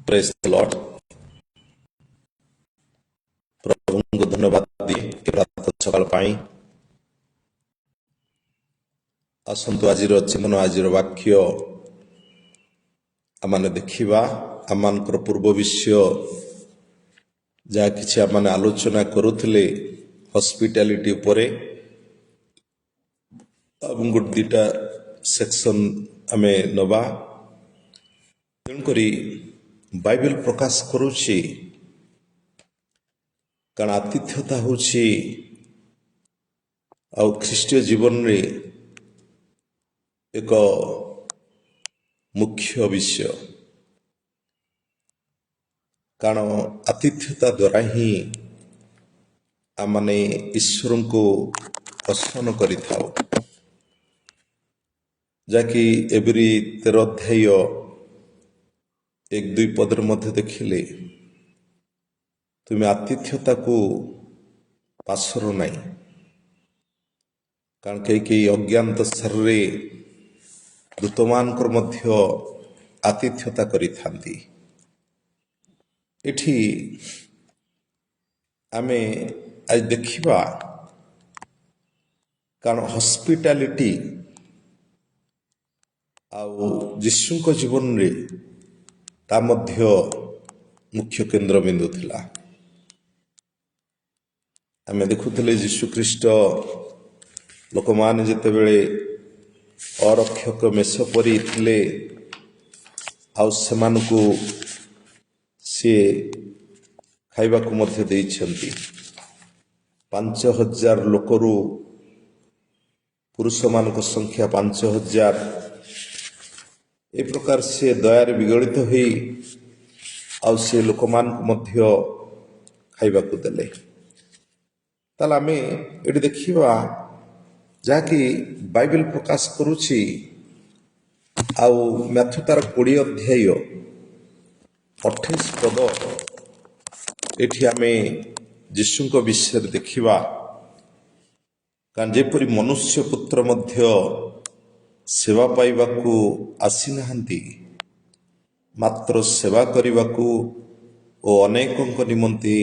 ପ୍ରେଜ୍ ଦ ଲର୍ଡ। ପ୍ରଭୁଙ୍କୁ ଧନ୍ୟବାଦ ଦିଏ ପ୍ରାତଃ ସକାଳ ପାଇଁ। ଆସନ୍ତୁ ଆଜିର ଜୀବନ, ଆଜିର ବାକ୍ୟ ଆମମାନେ ଦେଖିବା। ଆମମାନଙ୍କର ପୂର୍ବ ବିଷୟ ଯାହା କିଛି ଆମମାନେ ଆଲୋଚନା କରୁଥିଲେ ହସ୍ପିଟାଲିଟି ଉପରେ, ଏବଂ ଗୋଟେ ଦୁଇଟା ସେକ୍ସନ ଆମେ ନେବା। ତେଣୁକରି ବାଇବେଲ ପ୍ରକାଶ କରୁଛି, କାରଣ ଆତିଥ୍ୟତା ହେଉଛି ଆଉ ଖ୍ରୀଷ୍ଟୀୟ ଜୀବନରେ ଏକ ମୁଖ୍ୟ ବିଷୟ। କାରଣ ଆତିଥ୍ୟତା ଦ୍ୱାରା ହିଁ ଆମମାନେ ଈଶ୍ୱରଙ୍କୁ ପସନ୍ଦ କରିଥାଉ। ଯାହାକି ଏବ୍ରୀ 13 ଅଧ୍ୟାୟ 1-2 ପଦରେ ମଧ୍ୟ ଦେଖିଲେ, ତୁମେ ଆତିଥ୍ୟତାକୁ ପାସର ନାହିଁ। କାରଣ କେହି ଅଜ୍ଞାତ ସ୍ତରରେ ଦୂତମାନଙ୍କର ମଧ୍ୟ ଆତିଥ୍ୟତା କରିଥାନ୍ତି। ଏଠି ଆମେ ଆଜି ଦେଖିବା, କାରଣ ହସ୍ପିଟାଲିଟି ଆଉ ଯୀଶୁଙ୍କ ଜୀବନରେ ତା ମଧ୍ୟ ମୁଖ୍ୟ କେନ୍ଦ୍ରବିନ୍ଦୁ ଥିଲା। ଆମେ ଦେଖୁଥିଲେ ଯୀଶୁଖ୍ରୀଷ୍ଟ ଲୋକମାନେ ଯେତେବେଳେ ଅରକ୍ଷକ ମେଷ ପରି ଥିଲେ, ଆଉ ସେମାନଙ୍କୁ ସିଏ ଖାଇବାକୁ ମଧ୍ୟ ଦେଇଛନ୍ତି। 5,000 ଲୋକରୁ ପୁରୁଷମାନଙ୍କ ସଂଖ୍ୟା 5,000। ଏ ପ୍ରକାର ସେ ଦୟାରେ ବିଗଳିତ ହୋଇ ଆଉ ସେ ଲୋକମାନଙ୍କୁ ମଧ୍ୟ ଖାଇବାକୁ ଦେଲେ। ତାହେଲେ ଆମେ ଏଠି ଦେଖିବା, ଯାହାକି ବାଇବେଲ ପ୍ରକାଶ କରୁଛି। ଆଉ ମ୍ୟାଥ୍ୟୁ ତାର 20 ଅଧ୍ୟାୟ 28 ପଦ, ଏଠି ଆମେ ଯୀଶୁଙ୍କ ବିଷୟରେ ଦେଖିବା। କାରଣ ଯେପରି ମନୁଷ୍ୟ ପୁତ୍ର ମଧ୍ୟ ସେବା ପାଇବାକୁ ଆସିନାହାନ୍ତି, ମାତ୍ର ସେବା କରିବାକୁ ଓ ଅନେକଙ୍କ ନିମନ୍ତେ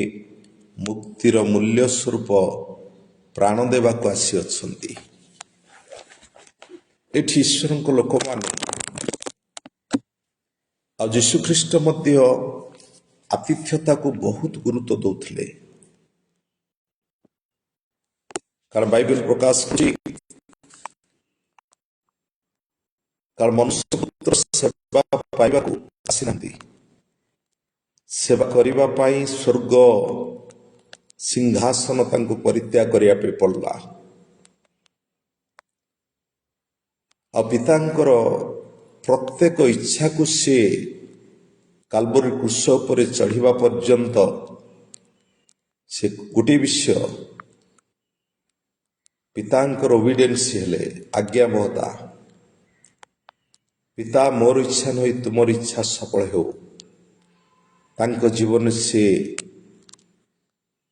ମୁକ୍ତିର ମୂଲ୍ୟ ସ୍ୱରୂପ ପ୍ରାଣ ଦେବାକୁ ଆସିଅଛନ୍ତି। ଏଠି ଈଶ୍ୱରଙ୍କ ଲୋକମାନେ ଆଉ ଯୀଶୁଖ୍ରୀଷ୍ଟ ମଧ୍ୟ ଆତିଥ୍ୟତାକୁ ବହୁତ ଗୁରୁତ୍ୱ ଦେଉଥିଲେ। କାରଣ ବାଇବେଲ ପ୍ରକାଶ କରୁଛି, କାରଣ ମନୁଷ୍ୟ ପୁତ୍ର ସେବା ପାଇବାକୁ ଆସିନାହାନ୍ତି, ସେବା କରିବା ପାଇଁ ସ୍ୱର୍ଗ ସିଂହାସନ ତାଙ୍କୁ ପରିତ୍ୟାଗ କରିବା ପାଇଁ ପଡ଼ିଲା। ଆଉ ପିତାଙ୍କର ପ୍ରତ୍ୟେକ ଇଚ୍ଛାକୁ ସେ କାଲବରୀ କ୍ରୁଶ ଉପରେ ଚଢ଼ିବା ପର୍ଯ୍ୟନ୍ତ ସେ ଗୋଟିଏ ବିଷୟ, ପିତାଙ୍କର ଓବିଡିଏନ୍ସ ହେଲେ ଆଜ୍ଞାବହତା। ପିତା, ମୋର ଇଚ୍ଛା ନୁହେଁ ତୁମର ଇଚ୍ଛା ସଫଳ ହେଉ। ତାଙ୍କ ଜୀବନରେ ସେ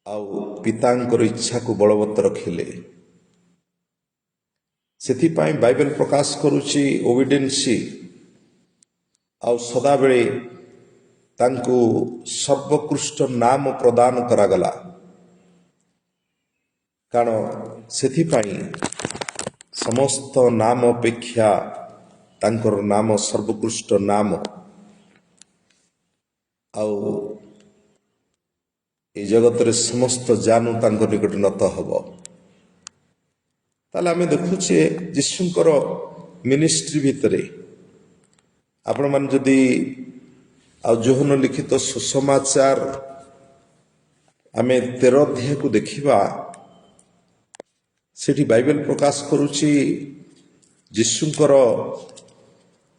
ଆଉ ପିତାଙ୍କର ଇଚ୍ଛାକୁ ବଳବତ୍ତର ରଖିଲେ। ସେଥିପାଇଁ ବାଇବେଲ ପ୍ରକାଶ କରୁଛି, ଓବିଡିଏନ୍ସି ଆଉ ସଦାବେଳେ ତାଙ୍କୁ ସର୍ବୋତ୍କୃଷ୍ଟ ନାମ ପ୍ରଦାନ କରାଗଲା। କାରଣ ସେଥିପାଇଁ ସମସ୍ତ ନାମ ଅପେକ୍ଷା ତାଙ୍କର ନାମ ସର୍ବୋତ୍କୃଷ୍ଟ ନାମ। ଆଉ ଏ ଜଗତରେ ସମସ୍ତ ଜାନୁ ତାଙ୍କ ନିକଟ ନତ ହେବ। ତାହେଲେ ଆମେ ଦେଖୁଛେ ଯୀଶୁଙ୍କର ମିନିଷ୍ଟ୍ରି ଭିତରେ, ଆପଣମାନେ ଯଦି ଆଉ ଯୋହନ ଲିଖିତ ସୁସମାଚାର ଆମେ 13 ଅଧ୍ୟାୟକୁ ଦେଖିବା, ସେଠି ବାଇବେଲ ପ୍ରକାଶ କରୁଛି ଯୀଶୁଙ୍କର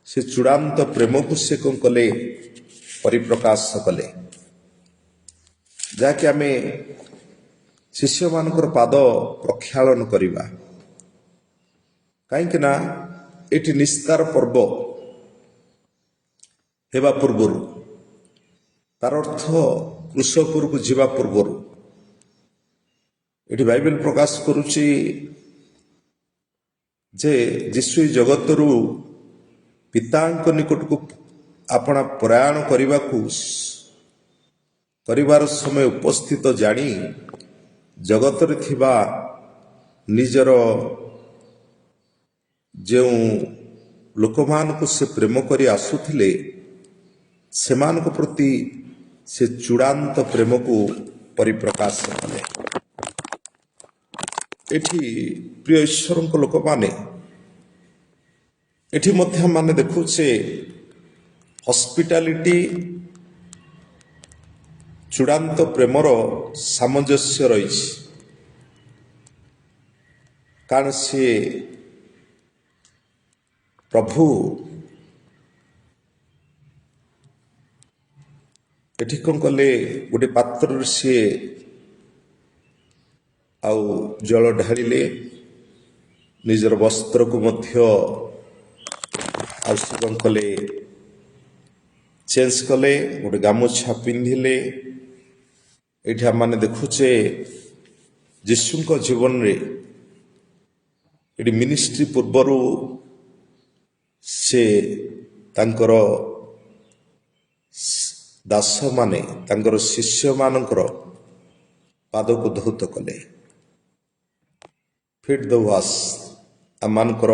ସେ ଚୂଡ଼ାନ୍ତ ପ୍ରେମକୁ ସେ କ'ଣ କଲେ, ପରିପ୍ରକାଶ କଲେ। ଯାହାକି ଆମେ ଶିଷ୍ୟମାନଙ୍କର ପାଦ ପ୍ରକ୍ଷାଳନ କରିବା। କାହିଁକି ନା ଏଠି ନିସ୍ତାର ପର୍ବ ହେବା ପୂର୍ବରୁ, ତାର ଅର୍ଥ କୃଷକକୁ ଯିବା ପୂର୍ବରୁ, ଏଠି ବାଇବେଲ ପ୍ରକାଶ କରୁଛି ଯେ ଯୀଶୁ ଜଗତରୁ ପିତାଙ୍କ ନିକଟକୁ ଆପଣା ପ୍ରୟାଣ କରିବାର ସମୟ ଉପସ୍ଥିତ ଜାଣି ଜଗତରେ ଥିବା ନିଜର ଯେଉଁ ଲୋକମାନଙ୍କୁ ସେ ପ୍ରେମ କରି ଆସୁଥିଲେ ସେମାନଙ୍କ ପ୍ରତି ସେ ଚୂଡ଼ାନ୍ତ ପ୍ରେମକୁ ପରିପ୍ରକାଶ କଲେ। ଏଠି ପ୍ରିୟ ଈଶ୍ୱରଙ୍କ ଲୋକମାନେ, ଏଠି ମଧ୍ୟ ମାନେ ଦେଖୁଛେ ହସ୍ପିଟାଲିଟି ଚୂଡ଼ାନ୍ତ ପ୍ରେମର ସାମଞ୍ଜସ୍ୟ ରହିଛି। କାରଣ ସିଏ ପ୍ରଭୁ ଏଠି କ'ଣ କଲେ, ଗୋଟେ ପାତ୍ରରେ ସିଏ ଆଉ ଜଳ ଢାଳିଲେ, ନିଜର ବସ୍ତ୍ରକୁ ମଧ୍ୟ ଆଉ ସେ କ'ଣ କଲେ, ଚେଞ୍ଜ କଲେ, ଗୋଟେ ଗାମୁଛା ପିନ୍ଧିଲେ। ଏଇଠି ଆମମାନେ ଦେଖୁଛେ ଯୀଶୁଙ୍କ ଜୀବନରେ ଏଠି ମିନିଷ୍ଟ୍ରି ପୂର୍ବରୁ ସେ ତାଙ୍କର ଦାସମାନେ, ତାଙ୍କର ଶିଷ୍ୟମାନଙ୍କର ପାଦକୁ ଧୌତ କଲେ। ଫିଟ୍ ଦ ୱାସ୍, ଆମମାନଙ୍କର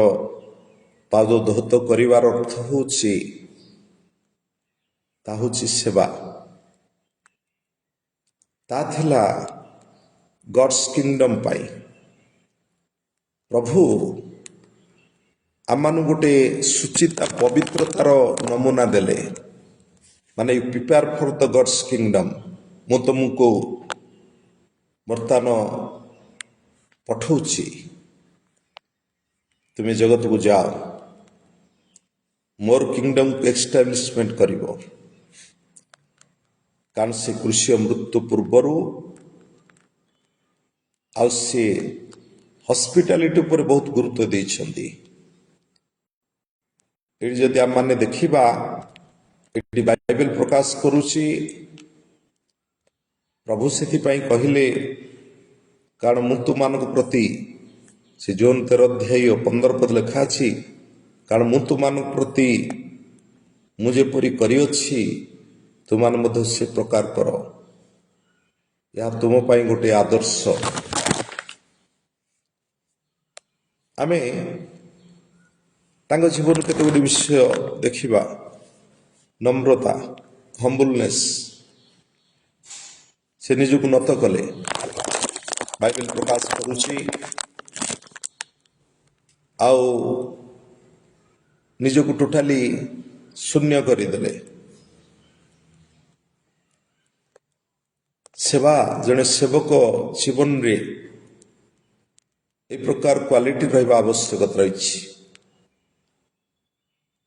ପାଦ ଧୌତ କରିବାର ଅର୍ଥ ହେଉଛି ସେବା। ତା ଥିଲା ଗଡ୍ସ କିଙ୍ଗଡମ୍ ପାଇଁ। ପ୍ରଭୁ ଆମମାନଙ୍କୁ ଗୋଟେ ସୁଚିତା ପବିତ୍ରତାର ନମୁନା ଦେଲେ, ମାନେ you prepare for the God's kingdom. ମୁଁ ତୁମକୁ ବର୍ତ୍ତମାନ ପଠଉଛି, ତୁମେ ଜଗତକୁ ଯାଅ, ମୋର କିଙ୍ଗଡମ୍କୁ ଏକ୍ସଟାବ୍ଲିଶମେଣ୍ଟ କରିବ। କାରଣ ସେ କୃଷି ମୃତ୍ୟୁ ପୂର୍ବରୁ ଆଉ ସେ ହସ୍ପିଟାଲିଟି ଉପରେ ବହୁତ ଗୁରୁତ୍ୱ ଦେଇଛନ୍ତି। ଏଠି ଯଦି ଆମମାନେ ଦେଖିବା, ଏଠି ବାଇବେଲ ପ୍ରକାଶ କରୁଛି, ପ୍ରଭୁ ସେଥିପାଇଁ କହିଲେ, କାରଣ ମୁଁ ତୁମମାନଙ୍କ ପ୍ରତି, ସେ ଜୋନ୍ 13:15 ଲେଖା ଅଛି, କାରଣ ମୁଁ ତୁମମାନଙ୍କ ପ୍ରତି ମୁଁ ଯେପରି କରିଅଛି ତୁମାନେ ମଧ୍ୟ ସେ ପ୍ରକାର କର। ଏହା ତୁମ ପାଇଁ ଗୋଟେ ଆଦର୍ଶ। ଆମେ ତାଙ୍କ ଜୀବନ କେତେ ଗୁଡ଼ିଏ ବିଷୟ ଦେଖିବା। ନମ୍ରତା, ହମ୍ବୁଲନେସ୍, ସେ ନିଜକୁ ନତ କଲେ। ବାଇବେଲ ପ୍ରକାଶ କରୁଛି, ଆଉ ନିଜକୁ ଟୋଟାଲି ଶୂନ୍ୟ କରିଦେଲେ। ସେବା, ଜଣେ ସେବକ ଜୀବନରେ ଏ ପ୍ରକାର କ୍ୱାଲିଟି ରହିବା ଆବଶ୍ୟକତା ରହିଛି।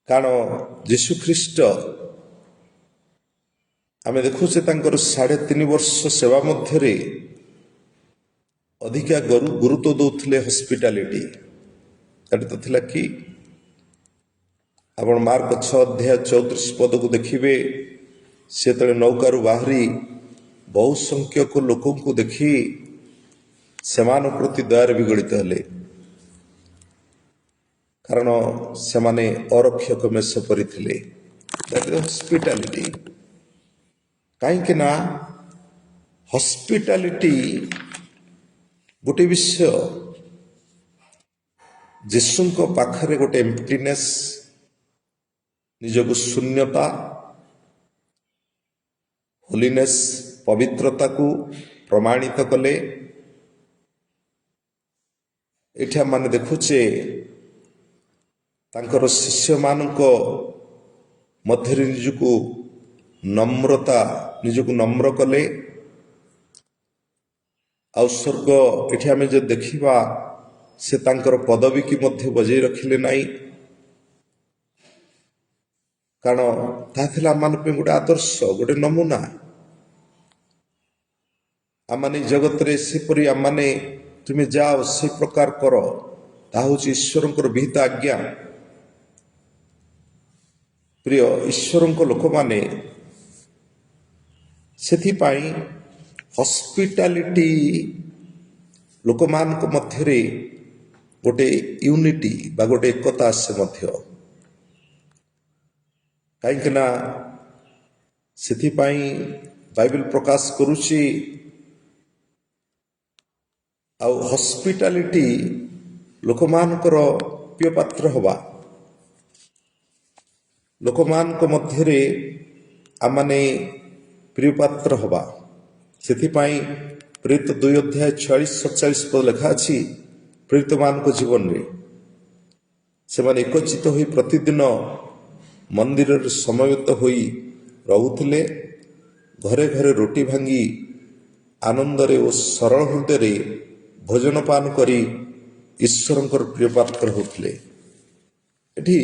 କାରଣ ଯୀଶୁଖ୍ରୀଷ୍ଟ ଆମେ ଦେଖୁଛେ ତାଙ୍କର 3.5 ବର୍ଷ ସେବା ମଧ୍ୟରେ ଅଧିକା ଗୁରୁତ୍ୱ ଦେଉଥିଲେ ହସ୍ପିଟାଲିଟି। ଏଠି ତ ଥିଲା କି ଆପଣ ମାର୍କ 6:34 ଦେଖିବେ, ସେତେବେଳେ ନୌକାରୁ ବାହାରି ବହୁ ସଂଖ୍ୟକ ଲୋକଙ୍କୁ ଦେଖି ସେମାନଙ୍କ ପ୍ରତି ଦୟାରେ ବିଗଳିତ ହେଲେ, କାରଣ ସେମାନେ ଅରକ୍ଷକ ମେଷ ପରିଥିଲେ। ହସ୍ପିଟାଲିଟି, କାହିଁକି ନା ହସ୍ପିଟାଲିଟି ଗୋଟେ ବିଷୟ, ଯୀଶୁଙ୍କ ପାଖରେ ଗୋଟେ ଏମ୍ପ୍ଟିନେସ୍, ନିଜକୁ ଶୂନ୍ୟତା, ହୋଲିନେସ୍, ପବିତ୍ରତାକୁ ପ୍ରମାଣିତ କଲେ। ଏଠି ଆମେ ଦେଖୁଛେ ତାଙ୍କର ଶିଷ୍ୟମାନଙ୍କ ମଧ୍ୟରେ ନିଜକୁ ନମ୍ର କଲେ। ଆଉ ସ୍ୱର୍ଗ, ଏଠି ଆମେ ଯଦି ଦେଖିବା, ସେ ତାଙ୍କର ପଦବୀକି ମଧ୍ୟ ବଜାଇ ରଖିଲେ ନାହିଁ, କାରଣ ତାହା ଥିଲା ଆମମାନଙ୍କ ପାଇଁ ଗୋଟେ ଆଦର୍ଶ, ଗୋଟେ ନମୁନା। ଆମମାନେ ଜଗତରେ ସେପରି, ଆମମାନେ ତୁମେ ଯାଅ ସେ ପ୍ରକାର କର, ତାହା ହେଉଛି ଈଶ୍ୱରଙ୍କର ବିହିତ ଆଜ୍ଞା। ପ୍ରିୟ ଈଶ୍ୱରଙ୍କ ଲୋକମାନେ, ସେଥିପାଇଁ ହସ୍ପିଟାଲିଟି ଲୋକମାନଙ୍କ ମଧ୍ୟରେ ଗୋଟେ ୟୁନିଟି ବା ଗୋଟେ ଏକତା ଆସେ ମଧ୍ୟ। କାହିଁକି ନା ସେଥିପାଇଁ ବାଇବେଲ ପ୍ରକାଶ କରୁଛି ଆଉ ହସ୍ପିଟାଲିଟି ଲୋକମାନଙ୍କର ପ୍ରିୟ ପାତ୍ର ହେବା, ଲୋକମାନଙ୍କ ମଧ୍ୟରେ ଆମମାନେ ପ୍ରିୟ ପାତ୍ର ହେବା। ସେଥିପାଇଁ ପ୍ରେରିତ 2:46-47 ଲେଖା ଅଛି, ପ୍ରେରିତମାନଙ୍କ ଜୀବନରେ ସେମାନେ ଏକତ୍ରିତ ହୋଇ ପ୍ରତିଦିନ ମନ୍ଦିରରେ ସମବେତ ହୋଇ ରହୁଥିଲେ, ଘରେ ଘରେ ରୋଟି ଭାଙ୍ଗି ଆନନ୍ଦରେ ଓ ସରଳ ହୃଦୟରେ ଭୋଜନ ପାନ କରି ଈଶ୍ୱରଙ୍କର ପ୍ରିୟ ପାତ୍ର ହେଉଥିଲେ। ଏଠି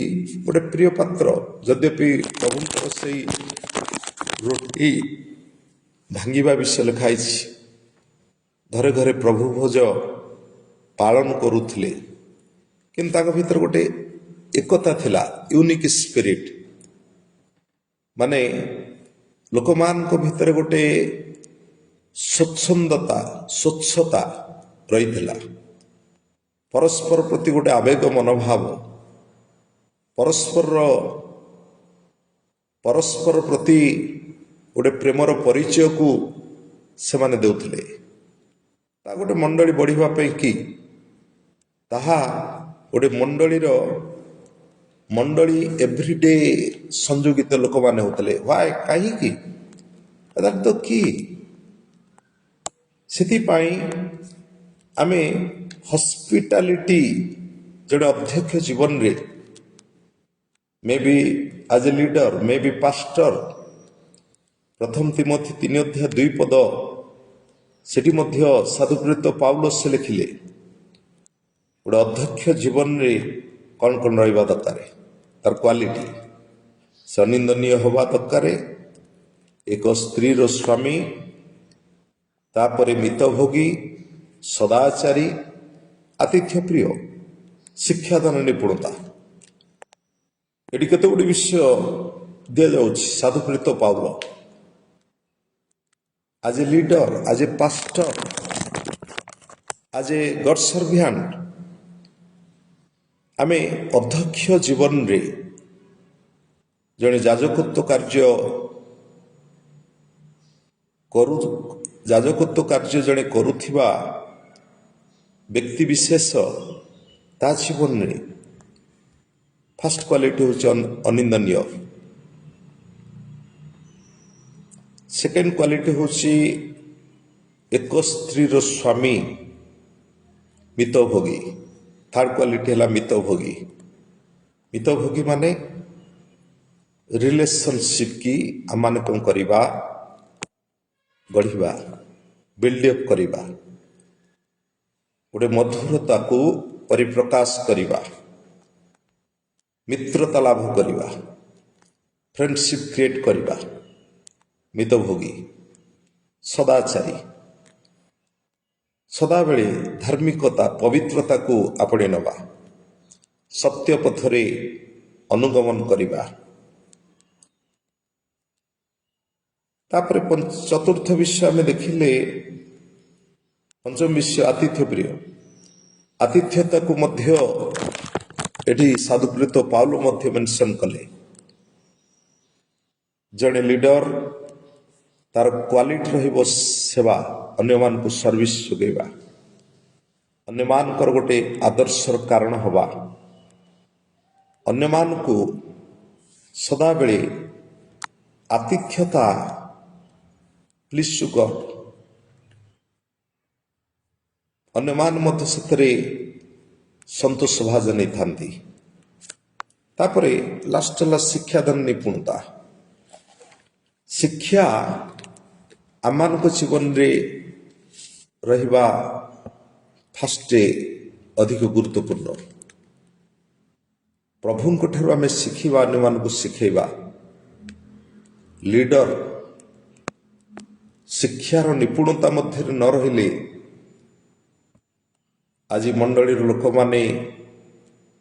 ଗୋଟେ ପ୍ରିୟ ପାତ୍ର, ଯଦ୍ୟପି ପ୍ରଭୁଙ୍କର ସେଇ ରୋଟି ଭାଙ୍ଗିବା ବିଷୟ ଲେଖା ହେଇଛି, ଘରେ ଘରେ ପ୍ରଭୁ ଭୋଜ ପାଳନ କରୁଥିଲେ, କିନ୍ତୁ ତାଙ୍କ ଭିତରେ ଗୋଟେ ଏକତା ଥିଲା, ୟୁନିକ୍ ସ୍ପିରିଟ୍। ମାନେ ଲୋକମାନଙ୍କ ଭିତରେ ଗୋଟେ ସ୍ୱଚ୍ଛତା ରହିଥିଲା, ପରସ୍ପର ପ୍ରତି ଗୋଟେ ଆବେଗ ମନୋଭାବ, ପରସ୍ପର ପ୍ରତି ଗୋଟେ ପ୍ରେମର ପରିଚୟକୁ ସେମାନେ ଦେଉଥିଲେ। ତା ଗୋଟେ ମଣ୍ଡଳୀ ବଢ଼ିବା ପାଇଁ କି ତାହା ଗୋଟେ ମଣ୍ଡଳୀ ଏଭ୍ରିଡେ ସଂଯୋଗିତ ଲୋକମାନେ ହେଉଥିଲେ। ହ୍ୱାଏ, କାହିଁକି ତ କି ସେଥିପାଇଁ ଆମେ ହସ୍ପିଟାଲିଟି ଜଣେ ଅଧ୍ୟକ୍ଷ ଜୀବନରେ, ମେ ବି ଆଜ୍ ଏ ଲିଡର, ମେ ବି ପାଷ୍ଟର, ପ୍ରଥମ ତିମୋଥୀ 3:2 ସେଠି ମଧ୍ୟ ସାଧୁପ୍ରେରିତ ପାଉଲସ୍ ଲେଖିଲେ ଗୋଟେ ଅଧ୍ୟକ୍ଷ ଜୀବନରେ କ'ଣ କ'ଣ ରହିବା ଦରକାର, ତାର କ୍ୱାଲିଟି। ସେ ଅନିନ୍ଦନୀୟ ହେବା ଦରକାର, ଏକ ସ୍ତ୍ରୀର ସ୍ୱାମୀ, ତାପରେ ମିତଭୋଗୀ, ସଦାଚାରୀ, ଆତିଥ୍ୟ ପ୍ରିୟ, ଶିକ୍ଷାଦାନ ନିପୁଣତା। ଏଠି କେତେ ଗୁଡ଼ିଏ ବିଷୟ ଦିଆଯାଉଛି। ସାଧୁପ୍ରେରିତ ପାଉଲ ଆଜ୍ ଏ ଲିଡର, ଆଜ୍ ଏ ପାଷ୍ଟର, ଆଜ୍ ଏ ଗଡ୍ ସର୍ଭିଆଣ୍ଟ, ଆମେ ଅଧ୍ୟକ୍ଷ ଜୀବନରେ ଜଣେ ଯାଜକତ୍ୱ କାର୍ଯ୍ୟ ଜଣେ କରୁଥିବା ବ୍ୟକ୍ତିବିଶେଷ, ତା ଜୀବନରେ ଫାଷ୍ଟ କ୍ୱାଲିଟି ହେଉଛି ଅନିନ୍ଦନୀୟ। ସେକେଣ୍ଡ କ୍ୱାଲିଟି ହେଉଛି ଏକ ସ୍ତ୍ରୀର ସ୍ୱାମୀ, ମିତଭୋଗୀ। ଥାର୍ଡ କ୍ୱାଲିଟି ହେଲା ମିତଭୋଗୀ। ମିତଭୋଗୀ ମାନେ ରିଲେସନସିପ୍ କି ଆମମାନେ କ'ଣ କରିବା, ଗଢ଼ିବା, ବିଲ୍ଡଅପ୍ କରିବା, ଗୋଟେ ମଧୁରତାକୁ ପରିପ୍ରକାଶ କରିବା, ମିତ୍ରତା ଲାଭ କରିବା, ଫ୍ରେଣ୍ଡସିପ୍ କ୍ରିଏଟ୍ କରିବା। ମିତଭୋଗୀ, ସଦାଚାରୀ, ସଦାବେଳେ ଧାର୍ମିକତା, ପବିତ୍ରତାକୁ ଆପଣେଇ ନେବା, ସତ୍ୟ ପଥରେ ଅନୁଗମନ କରିବା। ତାପରେ ଚତୁର୍ଥ ବିଷୟ ଆମେ ଦେଖିଲେ, ପଞ୍ଚମ ବିଷୟ ଆତିଥ୍ୟ ପ୍ରିୟ। ଆତିଥ୍ୟତାକୁ ମଧ୍ୟ ଏଠି ସାଧୁପ୍ରେରିତ ପାଉଲ ମଧ୍ୟ ମେନସନ୍ କଲେ। ଜଣେ ଲିଡର, ତାର କ୍ୱାଲିଟି ରହିବ ସେବା, ଅନ୍ୟମାନଙ୍କୁ ସର୍ଭିସ ଯୋଗାଇବା, ଅନ୍ୟମାନଙ୍କର ଗୋଟେ ଆଦର୍ଶର କାରଣ ହେବା, ଅନ୍ୟମାନଙ୍କୁ ସଦାବେଳେ ଆତିଥ୍ୟତା, ପ୍ଲିଜ୍ ଟୁ ଗଡ୍, ଅନ୍ୟମାନେ ମଧ୍ୟ ସେଥିରେ ସନ୍ତୋଷ ଭାଜ ନେଇଥାନ୍ତି। ତାପରେ ଲାଷ୍ଟ ହେଲା ଶିକ୍ଷାଦାନ ନିପୁଣତା। ଶିକ୍ଷା ଆମମାନଙ୍କ ଜୀବନରେ ରହିବା ଫାଷ୍ଟ ଅଧିକ ଗୁରୁତ୍ୱପୂର୍ଣ୍ଣ। ପ୍ରଭୁଙ୍କ ଠାରୁ ଆମେ ଶିଖିବା, ଅନ୍ୟମାନଙ୍କୁ ଶିଖେଇବା। ଲିଡର ଶିକ୍ଷାର ନିପୁଣତା ମଧ୍ୟରେ ନ ରହିଲେ ଆଜି ମଣ୍ଡଳୀର ଲୋକମାନେ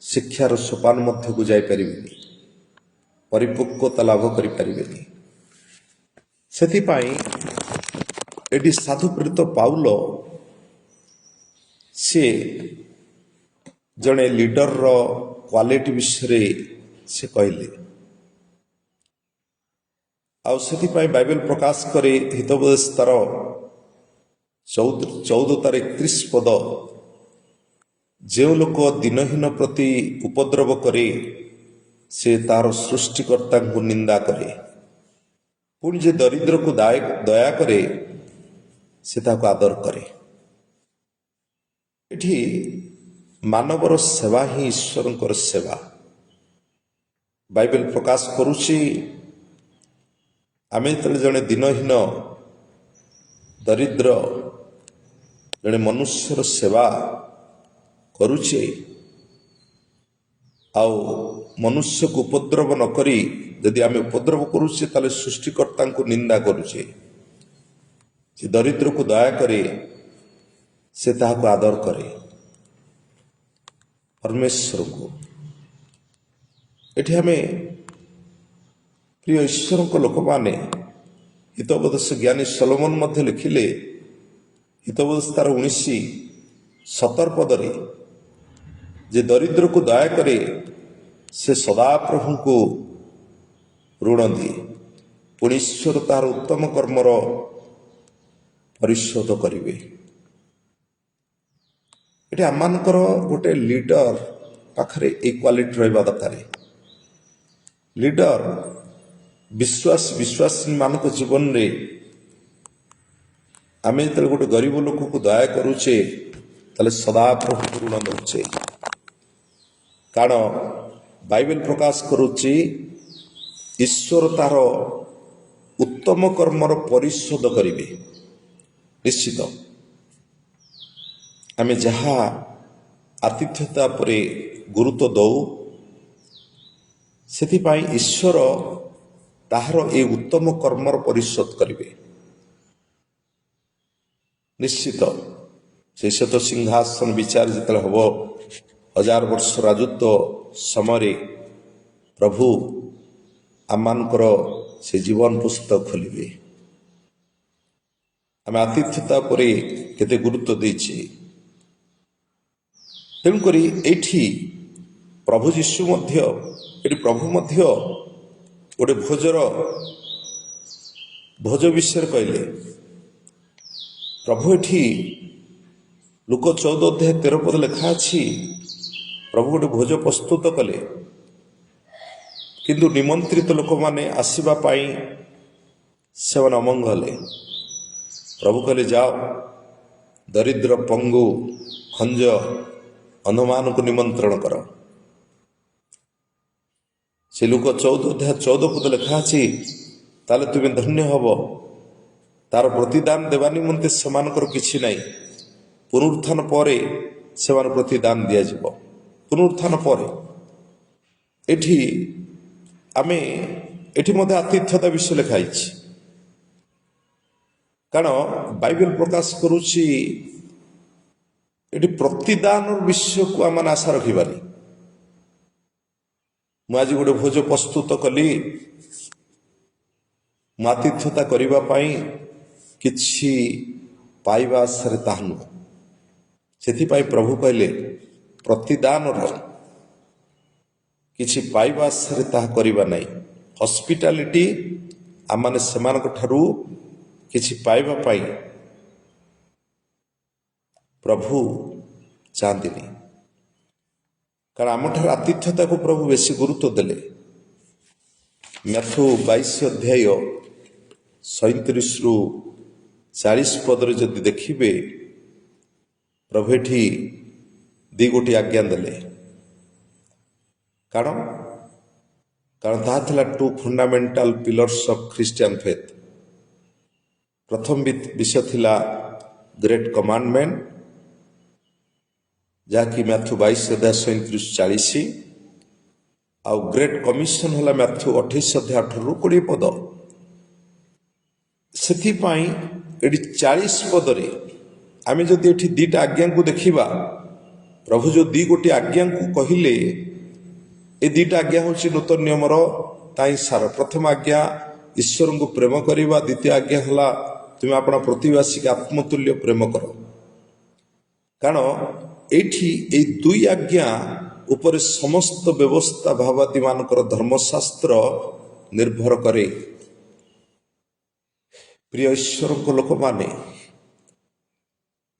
ଶିକ୍ଷାର ସୋପାନ ମଧ୍ୟକୁ ଯାଇପାରିବେନି, ପରିପକ୍ୱତା ଲାଭ କରିପାରିବେନି। ସେଥିପାଇଁ ଏଠି ସାଧୁପ୍ରେରିତ ପାଉଲ ସେ ଜଣେ ଲିଡରର କ୍ୱାଲିଟି ବିଷୟରେ ସେ କହିଲେ। ଆଉ ସେଥିପାଇଁ ବାଇବେଲ ପ୍ରକାଶ କରି ହିତୋପଦେଶ ତାର 14 ତାର 31 ପଦ, ଯେଉଁ ଲୋକ ଦିନହୀନ ପ୍ରତି ଉପଦ୍ରବ କରେ ସେ ତାହାର ସୃଷ୍ଟିକର୍ତ୍ତାଙ୍କୁ ନିନ୍ଦା କରେ, ପୁଣି ଯେ ଦରିଦ୍ରକୁ ଦୟା କରେ ସେ ତାହାକୁ ଆଦର କରେ। ଏଠି ମାନବର ସେବା ହିଁ ଈଶ୍ୱରଙ୍କର ସେବା। ବାଇବେଲ ପ୍ରକାଶ କରୁଛି, ଆମେ ଯେତେବେଳେ ଜଣେ ଦିନହୀନ ଦରିଦ୍ର ଜଣେ ମନୁଷ୍ୟର ସେବା କରୁଛେ ଆଉ ମନୁଷ୍ୟକୁ ଉପଦ୍ରବ ନ କରି ଯଦି ଆମେ ଉପଦ୍ରବ କରୁଛେ ତାହେଲେ ସୃଷ୍ଟିକର୍ତ୍ତାଙ୍କୁ ନିନ୍ଦା କରୁଛେ। ଯେ ଦରିଦ୍ରକୁ ଦୟା କରେ ସେ ତାହାକୁ ଆଦର କରେ, ପରମେଶ୍ୱରଙ୍କୁ। ଏଠି ଆମେ ପ୍ରିୟ ଈଶ୍ୱରଙ୍କ ଲୋକମାନେ, ହିତୋପଦେଶ ଜ୍ଞାନୀ ସଲୋମନ ମଧ୍ୟ ଲେଖିଲେ ହିତୋପଦେଶ ତାର 19:17 ପଦରେ, ଯେ ଦରିଦ୍ରକୁ ଦୟା କରେ ସେ ସଦାପ୍ରଭୁଙ୍କୁ ଋଣ ଦିଏ, ପୁଣି ଈଶ୍ୱର ତାହାର ଉତ୍ତମ କର୍ମର ପରିଶୋଧ କରିବେ। ଏଠି ଆମମାନଙ୍କର ଗୋଟେ ଲିଡର ପାଖରେ ଏଇ କ୍ୱାଲିଟି ରହିବା ଦରକାର। ଲିଡର ବିଶ୍ୱାସୀ ମାନଙ୍କ ଜୀବନରେ ଆମେ ଯେତେବେଳେ ଗୋଟେ ଗରିବ ଲୋକକୁ ଦୟା କରୁଛେ ତାହେଲେ ସଦାପ୍ରଭୁଙ୍କୁ ଋଣ ଦେଉଛେ। କାରଣ ବାଇବେଲ ପ୍ରକାଶ କରୁଛି ଈଶ୍ୱର ତାହାର ଉତ୍ତମ କର୍ମର ପରିଶୋଧ କରିବେ। ନିଶ୍ଚିତ ଆମେ ଯାହା ଆତିଥ୍ୟତା ଉପରେ ଗୁରୁତ୍ୱ ଦେଉ, ସେଥିପାଇଁ ଈଶ୍ୱର ତାହାର ଏ ଉତ୍ତମ କର୍ମର ପରିଶୋଧ କରିବେ। ନିଶ୍ଚିତ ସେ ଶ୍ଵେତ ସିଂହାସନ ବିଚାର ଯେତେବେଳେ ହେବ, 1000 ବର୍ଷ ରାଜତ୍ୱ ସମୟରେ ପ୍ରଭୁ ଆମମାନଙ୍କର ସେ ଜୀବନ ପୁସ୍ତକ ଖୋଲିବେ। ଆମେ ଆତିଥ୍ୟତା ଉପରେ କେତେ ଗୁରୁତ୍ୱ ଦେଇଛେ। ତେଣୁକରି ଏଇଠି ପ୍ରଭୁ ଯୀଶୁ ମଧ୍ୟ, ଏଠି ପ୍ରଭୁ ମଧ୍ୟ ଗୋଟେ ଭୋଜ ବିଷୟରେ କହିଲେ। ପ୍ରଭୁ ଏଠି ଲୁକ 14:13 ପଦ ଲେଖା ଅଛି, ପ୍ରଭୁ ଗୋଟେ ଭୋଜ ପ୍ରସ୍ତୁତ କଲେ, କିନ୍ତୁ ନିମନ୍ତ୍ରିତ ଲୋକମାନେ ଆସିବା ପାଇଁ ସେମାନେ ଅମଙ୍ଗ ହେଲେ। ପ୍ରଭୁ କହିଲେ, ଯାଅ ଦରିଦ୍ର, ପଙ୍ଗୁ, ଖଞ୍ଜ, ଅନ୍ଧମାନଙ୍କୁ ନିମନ୍ତ୍ରଣ କର। ସେ ଲୁକ 14:14 ପଦ ଲେଖା ଅଛି, ତାହେଲେ ତୁମେ ଧନ୍ୟ ହବ, ତାର ପ୍ରତିଦାନ ଦେବା ନିମନ୍ତେ ସେମାନଙ୍କର କିଛି ନାହିଁ, ପୁନରୁତ୍ଥାନ ପରେ ସେମାନେ ପ୍ରତିଦାନ ଦିଆଯିବ। ପୁନରୁତ୍ଥାନ ପରେ ଏଠି ମଧ୍ୟ ଆତିଥ୍ୟତା ବିଷୟ ଲେଖା ହେଇଛି। କାରଣ ବାଇବେଲ ପ୍ରକାଶ କରୁଛି ଏଠି ପ୍ରତିଦାନର ବିଷୟକୁ ଆମେ ଆଶା ରଖିବାନି। ମୁଁ ଆଜି ଗୋଟେ ଭୋଜ ପ୍ରସ୍ତୁତ କଲି, ମୁଁ ଆତିଥ୍ୟତା କରିବା ପାଇଁ କିଛି ପାଇବା ଆଶାରେ ତାହା ନୁହଁ। ସେଥିପାଇଁ ପ୍ରଭୁ କହିଲେ ପ୍ରତିଦାନର କିଛି ପାଇବା ଆଶାରେ ତାହା କରିବା ନାହିଁ। ହସ୍ପିଟାଲିଟି ଆମମାନେ ସେମାନଙ୍କ ଠାରୁ କିଛି ପାଇବା ପାଇଁ ପ୍ରଭୁ ଚାହାନ୍ତିନି। କାରଣ ଆମଠାରୁ ଆତିଥ୍ୟତାକୁ ପ୍ରଭୁ ବେଶୀ ଗୁରୁତ୍ୱ ଦେଲେ। ମ୍ୟାଥ୍ୟୁ 22:37-40 ପଦରେ ଯଦି ଦେଖିବେ, ପ୍ରଭୁ ଏଠି 2 ଗୋଟି ଆଜ୍ଞା ଦେଲେ। କାରଣ ତାହା ଥିଲା 2 fundamental pillars of Christian faith. ପ୍ରଥମ ବିଷୟ ଥିଲା ଗ୍ରେଟ୍ କମାଣ୍ଡମେଣ୍ଟ, ଯାହାକି ମ୍ୟାଥ୍ୟୁ 22:37-40, ଆଉ ଗ୍ରେଟ୍ କମିଶନ ହେଲା ମ୍ୟାଥ୍ୟୁ 28:18-20 ପଦ। ସେଥିପାଇଁ ଏଠି 40 ପଦରେ ଆମେ ଯଦି ଏଠି 2ଟା ଆଜ୍ଞାଙ୍କୁ ଦେଖିବା, ପ୍ରଭୁ ଯୋଉ 2 ଗୋଟି ଆଜ୍ଞାଙ୍କୁ କହିଲେ, ଏ 2ଟା ଆଜ୍ଞା ହେଉଛି ନୂତନ ନିୟମର ତାହିଁ ସାର। ପ୍ରଥମ ଆଜ୍ଞା ଈଶ୍ୱରଙ୍କୁ ପ୍ରେମ କରିବା, ଦ୍ୱିତୀୟ ଆଜ୍ଞା ହେଲା ତୁମେ ଆପଣ ପ୍ରତିବାସୀକୁ ଆତ୍ମତୁଲ୍ୟ ପ୍ରେମ କର। କାରଣ ଏଇଠି ଏଇ 2 ଆଜ୍ଞା ଉପରେ ସମସ୍ତ ବ୍ୟବସ୍ଥା ଭାବାଦୀ ମାନଙ୍କର ଧର୍ମଶାସ୍ତ୍ର ନିର୍ଭର କରେ। ପ୍ରିୟ ଈଶ୍ୱରଙ୍କ ଲୋକମାନେ,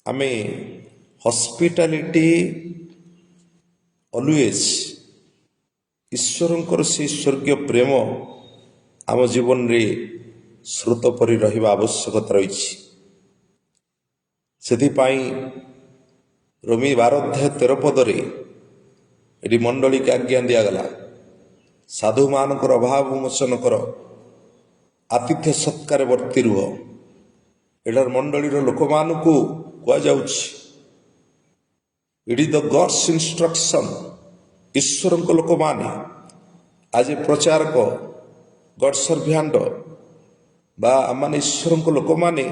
ଆମେ ହସ୍ପିଟାଲିଟି ଅଲୱେଜ୍ ଈଶ୍ୱରଙ୍କର ସେହି ସ୍ୱର୍ଗୀୟ ପ୍ରେମ ଆମ ଜୀବନରେ ସ୍ରୋତ ପରି ରହିବା ଆବଶ୍ୟକତା ରହିଛି। ସେଥିପାଇଁ ରୋମୀ 12:13 ଏଠି ମଣ୍ଡଳୀକି ଆଜ୍ଞା ଦିଆଗଲା, ସାଧୁମାନଙ୍କର ଅଭାବ ମୋଚନ କର, ଆତିଥ୍ୟ ସତ୍କାରେ ବର୍ତ୍ତି ରୁହ। ଏଠାର ମଣ୍ଡଳୀର ଲୋକମାନଙ୍କୁ କୁହାଯାଉଛି, it is the gods instruction. ଈଶ୍ୱରଙ୍କ ଲୋକମାନେ, ଆଜି ପ୍ରଚାରକ, ଗଡ୍ ସର୍ଭିଆଣ୍ଟ ବା ଆମମାନେ ଈଶ୍ୱରଙ୍କ ଲୋକମାନେ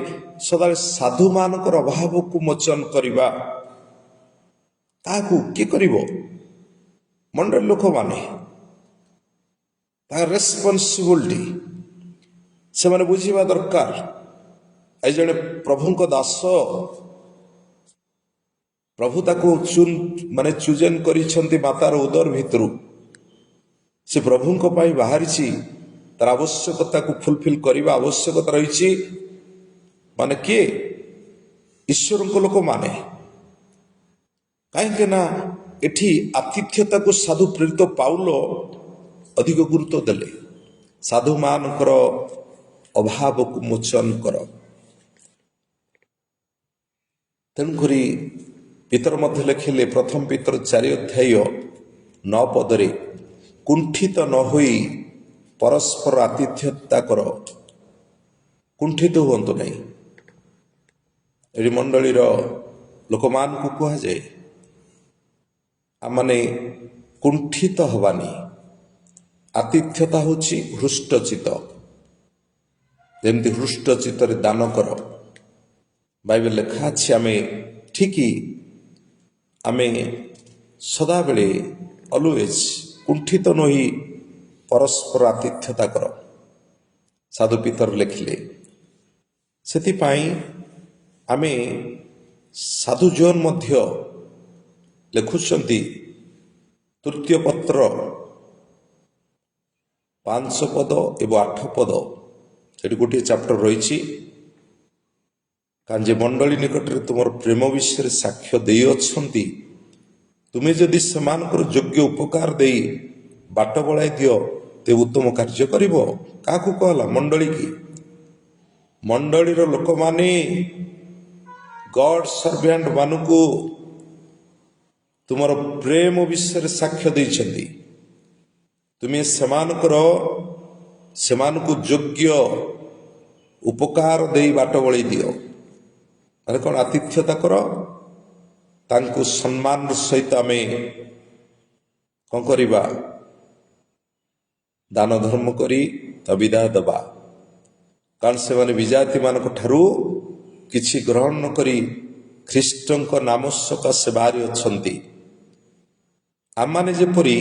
ସଦାବେଳେ ସାଧୁମାନଙ୍କର ଅଭାବକୁ ମୋଚନ କରିବା। ତାହାକୁ କିଏ କରିବ? ମଣ୍ଡଳୀ ଲୋକମାନେ। ତାହାର ରେସ୍ପନ୍ସିବିଲିଟି ସେମାନେ ବୁଝିବା ଦରକାର। ଏ ଜଣେ ପ୍ରଭୁଙ୍କ ଦାସ, ପ୍ରଭୁ ତାକୁ ଚୁଜେନ୍ କରିଛନ୍ତି ମାତାର ଉଦର ଭିତରୁ। ସେ ପ୍ରଭୁଙ୍କ ପାଇଁ ବାହାରିଛି, ତାର ଆବଶ୍ୟକତାକୁ ଫୁଲଫିଲ୍ କରିବା ଆବଶ୍ୟକତା ରହିଛି। ମାନେ କିଏ? ଈଶ୍ୱରଙ୍କ ଲୋକମାନେ। କାହିଁକି ନା ଏଠି ଆତିଥ୍ୟତାକୁ ସାଧୁ ପ୍ରେରିତ ପାଉଲ ଅଧିକ ଗୁରୁତ୍ୱ ଦେଲେ। ସାଧୁମାନଙ୍କର ଅଭାବକୁ ମୋଚନ କର। ତେଣୁକରି ପିତର ମଧ୍ୟ ଲେଖିଲେ, ପ୍ରଥମ ପିତର 4:9 କୁଣ୍ଠିତ ନ ହୋଇ ପରସ୍ପର ଆତିଥ୍ୟତା କର। କୁଣ୍ଠିତ ହୁଅନ୍ତୁ ନାହିଁ। ଏଠି ମଣ୍ଡଳୀର ଲୋକମାନଙ୍କୁ କୁହାଯାଏ, ଆମମାନେ କୁଣ୍ଠିତ ହବାନି। ଆତିଥ୍ୟତା ହେଉଛି ହୃଷ୍ଟଚିତ। ଯେମିତି ହୃଷ୍ଟଚିତ୍ତରେ ଦାନ କର। ବାଇବେଲ ଲେଖା ଅଛି, ଆମେ ସଦାବେଳେ ଅଲୱେଜ୍ କୁଣ୍ଠିତ ନୋହି ପରସ୍ପର ଆତିଥ୍ୟତା କର, ସାଧୁ ପିତର ଲେଖିଲେ। ସେଥିପାଇଁ ଆମେ ସାଧୁ ଜୋନ୍ ମଧ୍ୟ ଲେଖୁଛନ୍ତି, ତୃତୀୟ ପତ୍ର 5 ଏବଂ 8, ସେଠି ଗୋଟିଏ ଚାପ୍ଟର ରହିଛି। କାରଣ ଯେ ମଣ୍ଡଳୀ ନିକଟରେ ତୁମର ପ୍ରେମ ବିଷୟରେ ସାକ୍ଷ୍ୟ ଦେଇଅଛନ୍ତି, ତୁମେ ଯଦି ସେମାନଙ୍କର ଯୋଗ୍ୟ ଉପକାର ଦେଇ ବାଟ ବଳାଇ ଦିଅ, ତେବେ ଉତ୍ତମ କାର୍ଯ୍ୟ କରିବ। କାହାକୁ କହିଲା? ମଣ୍ଡଳୀକି। ମଣ୍ଡଳୀର ଲୋକମାନେ ଗଡ୍ ସର୍ଭିଆଣ୍ଟ ମାନଙ୍କୁ ତୁମର ପ୍ରେମ ବିଷୟରେ ସାକ୍ଷ୍ୟ ଦେଇଛନ୍ତି। ତୁମେ ସେମାନଙ୍କୁ ଯୋଗ୍ୟ ଉପକାର ଦେଇ ବାଟ ବଳେଇ ଦିଅ। ମାନେ କ'ଣ? ଆତିଥ୍ୟତା କର। ତାଙ୍କୁ ସମ୍ମାନର ସହିତ ଆମେ କ'ଣ କରିବା? ଦାନ ଧର୍ମ କରି ତା ବିଦାୟ ଦେବା। କାରଣ ସେମାନେ ବିଜାତିମାନଙ୍କ ଠାରୁ କିଛି ଗ୍ରହଣ ନ କରି ଖ୍ରୀଷ୍ଟଙ୍କ ନାମ ସକାଶେ ବାହାରି ଅଛନ୍ତି। ଆମମାନେ ଯେପରି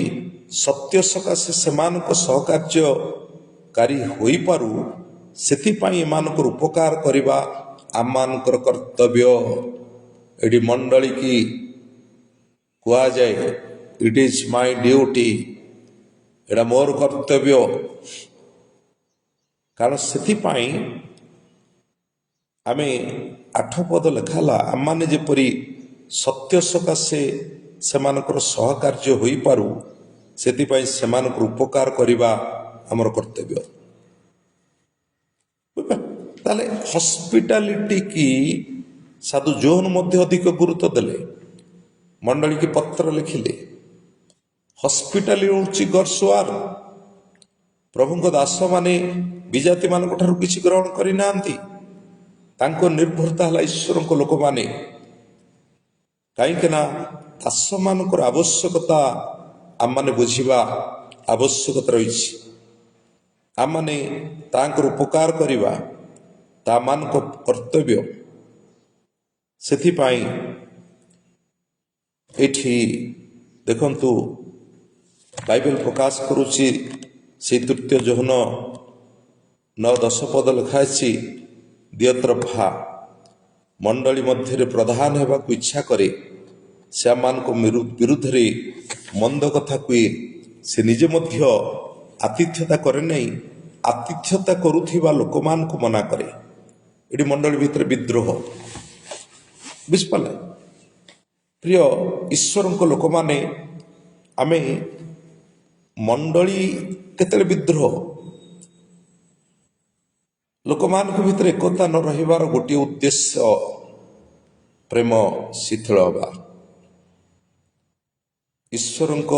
ସତ୍ୟ ସକାଶେ ସେମାନଙ୍କ ସହକାର୍ଯ୍ୟକାରୀ ହୋଇପାରୁ, ସେଥିପାଇଁ ଏମାନଙ୍କର ଉପକାର କରିବା ଆମମାନଙ୍କର କର୍ତ୍ତବ୍ୟ। ଏଠି ମଣ୍ଡଳୀକି କୁହାଯାଏ, ଇଟ୍ ଇଜ୍ ମାଇ ଡ୍ୟୁଟି। ଏଇଟା ମୋର କର୍ତ୍ତବ୍ୟ। କାରଣ ସେଥିପାଇଁ ଆମେ 8 ଲେଖା ହେଲା, ଆମମାନେ ଯେପରି ସତ୍ୟ ସକାଶେ ସେମାନଙ୍କର ସହକାର୍ଯ୍ୟ ହୋଇପାରୁ, ସେଥିପାଇଁ ସେମାନଙ୍କର ଉପକାର କରିବା ଆମର କର୍ତ୍ତବ୍ୟ। ତାହେଲେ ହସ୍ପିଟାଲିଟି କି ସାଧୁ ଜୋନ୍ ମଧ୍ୟ ଅଧିକ ଗୁରୁତ୍ୱ ଦେଲେ। ମଣ୍ଡଳୀକି ପତ୍ର ଲେଖିଲେ, ହସ୍ପିଟାଲିଟି ହେଉଛି ଗଡ୍ସ ୱାର୍କ। ପ୍ରଭୁଙ୍କ ଦାସମାନେ ବିଜାତିମାନଙ୍କ ଠାରୁ କିଛି ଗ୍ରହଣ କରିନାହାନ୍ତି। ତାଙ୍କ ନିର୍ଭରତା ହେଲା ଈଶ୍ୱରଙ୍କ ଲୋକମାନେ। କାହିଁକି ନା ଦାସମାନଙ୍କର ଆବଶ୍ୟକତା ଆମମାନେ ବୁଝିବା ଆବଶ୍ୟକତା ରହିଛି। ଆମମାନେ ତାଙ୍କର ଉପକାର କରିବା ତାମାନଙ୍କ କର୍ତ୍ତବ୍ୟ। ସେଥିପାଇଁ ଏଠି ଦେଖନ୍ତୁ, ବାଇବେଲ ପ୍ରକାଶ କରୁଛି, ସେଇ ତୃତୀୟ ଯୋହନ 9-10 ଲେଖା ଅଛି, ଦ୍ୱିତୀୟ ମଣ୍ଡଳୀ ମଧ୍ୟରେ ପ୍ରଧାନ ହେବାକୁ ଇଚ୍ଛା କରେ, ସେମାନଙ୍କ ବିରୁଦ୍ଧରେ ମନ୍ଦ କଥା କୁହେ, ସେ ନିଜେ ମଧ୍ୟ ଆତିଥ୍ୟତା କରେ ନାହିଁ, ଆତିଥ୍ୟତା କରୁଥିବା ଲୋକମାନଙ୍କୁ ମନା କରେ। ଏଠି ମଣ୍ଡଳୀ ଭିତରେ ବିଦ୍ରୋହ ବୁଝିପାରିଲେ। ପ୍ରିୟ ଈଶ୍ୱରଙ୍କ ଲୋକମାନେ ଆମେ ମଣ୍ଡଳୀ କେତେବେଳେ ବିଦ୍ରୋହ, ଲୋକମାନଙ୍କ ଭିତରେ ଏକତା ନ ରହିବାର ଗୋଟିଏ ଉଦ୍ଦେଶ୍ୟ ପ୍ରେମ ଶିଥିଳ ହେବା, ଈଶ୍ୱରଙ୍କ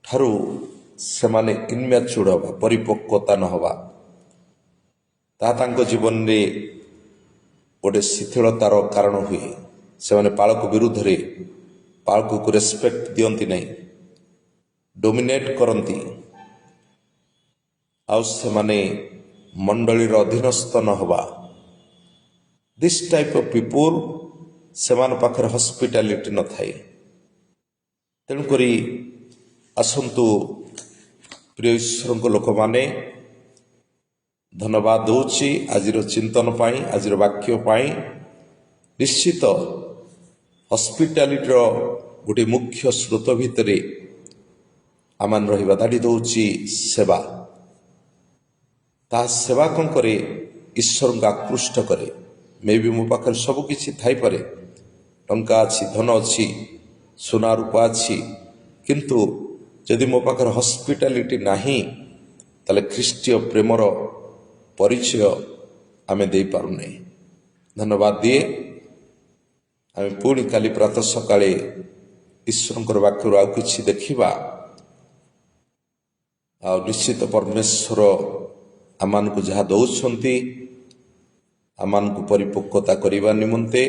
ଠାରୁ ସେମାନେ ଇନ୍ମ୍ୟାଚୁର୍ଡ ହେବା, ପରିପକ୍ୱତା ନ ହେବା, ତାହା ତାଙ୍କ ଜୀବନରେ ଗୋଟେ ଶିଥିଳତାର କାରଣ ହୁଏ। ସେମାନେ ପାଳକ ବିରୁଦ୍ଧରେ ପାଳକକୁ ରେସ୍ପେକ୍ଟ ଦିଅନ୍ତି ନାହିଁ, ଡୋମିନେଟ୍ କରନ୍ତି, ଆଉ ସେମାନେ ମଣ୍ଡଳୀର ଅଧୀନସ୍ଥ ନ ହେବା। ଦିସ୍ ଟାଇପ୍ ଅଫ୍ ପିପୁଲ୍, ସେମାନଙ୍କ ପାଖରେ ହସ୍ପିଟାଲିଟି ନଥାଏ। ତେଣୁକରି ଆସନ୍ତୁ ପ୍ରିୟ ଈଶ୍ୱରଙ୍କ ଲୋକମାନେ, ଧନ୍ୟବାଦ ଦେଉଛି ଆଜିର ଚିନ୍ତନ ପାଇଁ, ଆଜିର ବାକ୍ୟ ପାଇଁ। ନିଶ୍ଚିତ ହସ୍ପିଟାଲିଟିର ଗୋଟିଏ ମୁଖ୍ୟ ସ୍ରୋତ ଭିତରେ ଆମାନ ରହିବା। ଦାଡ଼ି ଦେଉଛି ସେବା। ତାହା ସେବା କ'ଣ କରେ? ଈଶ୍ୱରଙ୍କୁ ଆକୃଷ୍ଟ କରେ। ମେ ବି ମୋ ପାଖରେ ସବୁ କିଛି ଥାଇପାରେ, ଟଙ୍କା ଅଛି, ଧନ ଅଛି, ସୁନା ରୂପା ଅଛି, କିନ୍ତୁ ଯଦି ମୋ ପାଖରେ ହସ୍ପିଟାଲିଟି ନାହିଁ, ତାହେଲେ ଖ୍ରୀଷ୍ଟୀୟ ପ୍ରେମର ପରିଚୟ ଆମେ ଦେଇପାରୁନାହିଁ। ଧନ୍ୟବାଦ ଦିଏ। ଆମେ ପୁଣି କାଲି ପ୍ରାତଃ ସକାଳେ ଈଶ୍ୱରଙ୍କର ବାକ୍ୟରୁ ଆଉ କିଛି ଦେଖିବା। ଆଉ ନିଶ୍ଚିତ ପରମେଶ୍ୱର ଆମମାନଙ୍କୁ ଯାହା ଦେଉଛନ୍ତି, ଆମମାନଙ୍କୁ ପରିପକ୍ୱତା କରିବା ନିମନ୍ତେ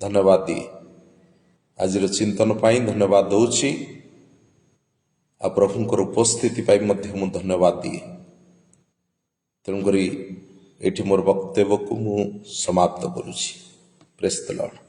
ଧନ୍ୟବାଦ ଦିଏ। ଆଜିର ଚିନ୍ତନ ପାଇଁ ଧନ୍ୟବାଦ ଦେଉଛି, ଆଉ ପ୍ରଭୁଙ୍କର ଉପସ୍ଥିତି ପାଇଁ ମଧ୍ୟ ମୁଁ ଧନ୍ୟବାଦ ଦିଏ। ତେଣୁକରି ଏଠି ମୋର ବକ୍ତବ୍ୟକୁ ମୁଁ ସମାପ୍ତ କରୁଛି। ପ୍ରେଜ୍ ଦ ଲର୍ଡ।